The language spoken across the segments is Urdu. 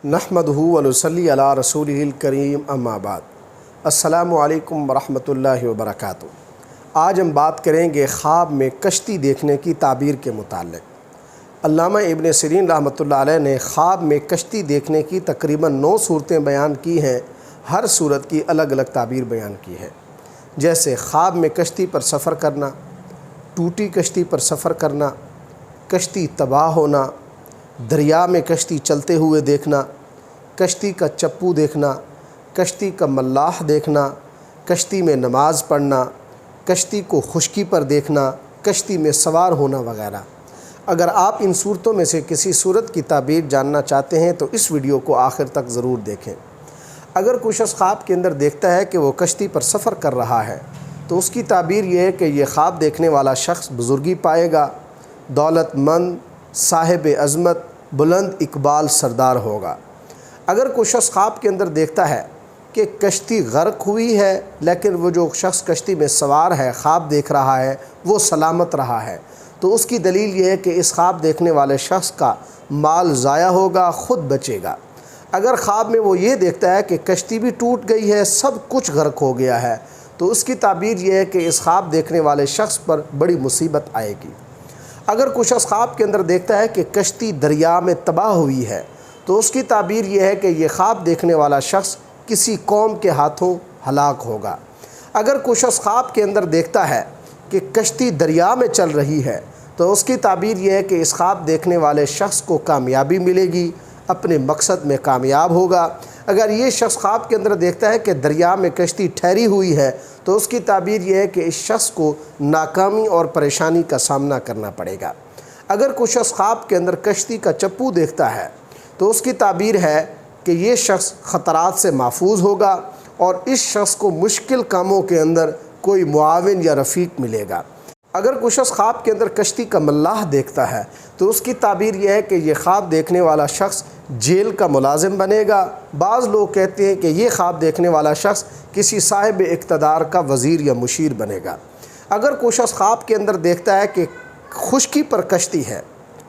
نحمدہ ونصلی علی رسولہ الکریم اما بعد۔ السلام علیکم ورحمۃ اللہ وبرکاتہ۔ آج ہم بات کریں گے خواب میں کشتی دیکھنے کی تعبیر کے متعلق۔ علامہ ابن سیرین رحمۃ اللہ علیہ نے خواب میں کشتی دیکھنے کی تقریباً 9 صورتیں بیان کی ہیں۔ ہر صورت کی الگ الگ تعبیر بیان کی ہے، جیسے خواب میں کشتی پر سفر کرنا، ٹوٹی کشتی پر سفر کرنا، کشتی تباہ ہونا، دریا میں کشتی چلتے ہوئے دیکھنا، کشتی کا چپو دیکھنا، کشتی کا ملاح دیکھنا، کشتی میں نماز پڑھنا، کشتی کو خشکی پر دیکھنا، کشتی میں سوار ہونا وغیرہ۔ اگر آپ ان صورتوں میں سے کسی صورت کی تعبیر جاننا چاہتے ہیں تو اس ویڈیو کو آخر تک ضرور دیکھیں۔ اگر کوئی شخص خواب کے اندر دیکھتا ہے کہ وہ کشتی پر سفر کر رہا ہے تو اس کی تعبیر یہ ہے کہ یہ خواب دیکھنے والا شخص بزرگی پائے گا، دولت مند، صاحب عظمت، بلند اقبال سردار ہوگا۔ اگر کوئی شخص خواب کے اندر دیکھتا ہے کہ کشتی غرق ہوئی ہے لیکن وہ جو شخص کشتی میں سوار ہے، خواب دیکھ رہا ہے، وہ سلامت رہا ہے، تو اس کی دلیل یہ ہے کہ اس خواب دیکھنے والے شخص کا مال ضائع ہوگا، خود بچے گا۔ اگر خواب میں وہ یہ دیکھتا ہے کہ کشتی بھی ٹوٹ گئی ہے، سب کچھ غرق ہو گیا ہے، تو اس کی تعبیر یہ ہے کہ اس خواب دیکھنے والے شخص پر بڑی مصیبت آئے گی۔ اگر کوئی شخص خواب کے اندر دیکھتا ہے کہ کشتی دریا میں تباہ ہوئی ہے تو اس کی تعبیر یہ ہے کہ یہ خواب دیکھنے والا شخص کسی قوم کے ہاتھوں ہلاک ہوگا۔ اگر کوئی شخص خواب کے اندر دیکھتا ہے کہ کشتی دریا میں چل رہی ہے تو اس کی تعبیر یہ ہے کہ اس خواب دیکھنے والے شخص کو کامیابی ملے گی، اپنے مقصد میں کامیاب ہوگا۔ اگر یہ شخص خواب کے اندر دیکھتا ہے کہ دریا میں کشتی ٹھہری ہوئی ہے تو اس کی تعبیر یہ ہے کہ اس شخص کو ناکامی اور پریشانی کا سامنا کرنا پڑے گا۔ اگر کوئی شخص خواب کے اندر کشتی کا چپو دیکھتا ہے تو اس کی تعبیر ہے کہ یہ شخص خطرات سے محفوظ ہوگا اور اس شخص کو مشکل کاموں کے اندر کوئی معاون یا رفیق ملے گا۔ اگر کوئی شخص خواب کے اندر کشتی کا ملاح دیکھتا ہے تو اس کی تعبیر یہ ہے کہ یہ خواب دیکھنے والا شخص جیل کا ملازم بنے گا۔ بعض لوگ کہتے ہیں کہ یہ خواب دیکھنے والا شخص کسی صاحب اقتدار کا وزیر یا مشیر بنے گا۔ اگر کوئی شخص خواب کے اندر دیکھتا ہے کہ خشکی پر کشتی ہے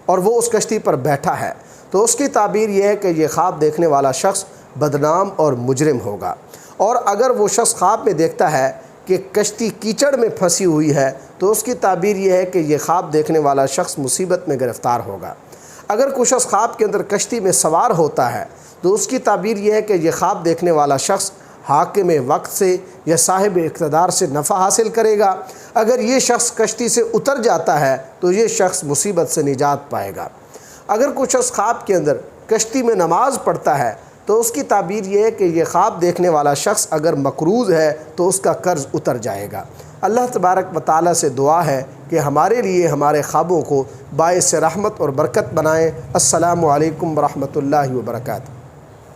اور وہ اس کشتی پر بیٹھا ہے تو اس کی تعبیر یہ ہے کہ یہ خواب دیکھنے والا شخص بدنام اور مجرم ہوگا۔ اور اگر وہ شخص خواب میں دیکھتا ہے کہ کشتی کیچڑ میں پھنسی ہوئی ہے تو اس کی تعبیر یہ ہے کہ یہ خواب دیکھنے والا شخص مصیبت میں گرفتار ہوگا۔ اگر کوئی شخص خواب کے اندر کشتی میں سوار ہوتا ہے تو اس کی تعبیر یہ ہے کہ یہ خواب دیکھنے والا شخص حاکم وقت سے یا صاحب اقتدار سے نفع حاصل کرے گا۔ اگر یہ شخص کشتی سے اتر جاتا ہے تو یہ شخص مصیبت سے نجات پائے گا۔ اگر کوئی شخص خواب کے اندر کشتی میں نماز پڑھتا ہے تو اس کی تعبیر یہ ہے کہ یہ خواب دیکھنے والا شخص اگر مقروض ہے تو اس کا قرض اتر جائے گا۔ اللہ تبارک و تعالیٰ سے دعا ہے کہ ہمارے لیے ہمارے خوابوں کو باعث رحمت اور برکت بنائیں۔ السلام علیکم ورحمۃ اللہ وبرکاتہ۔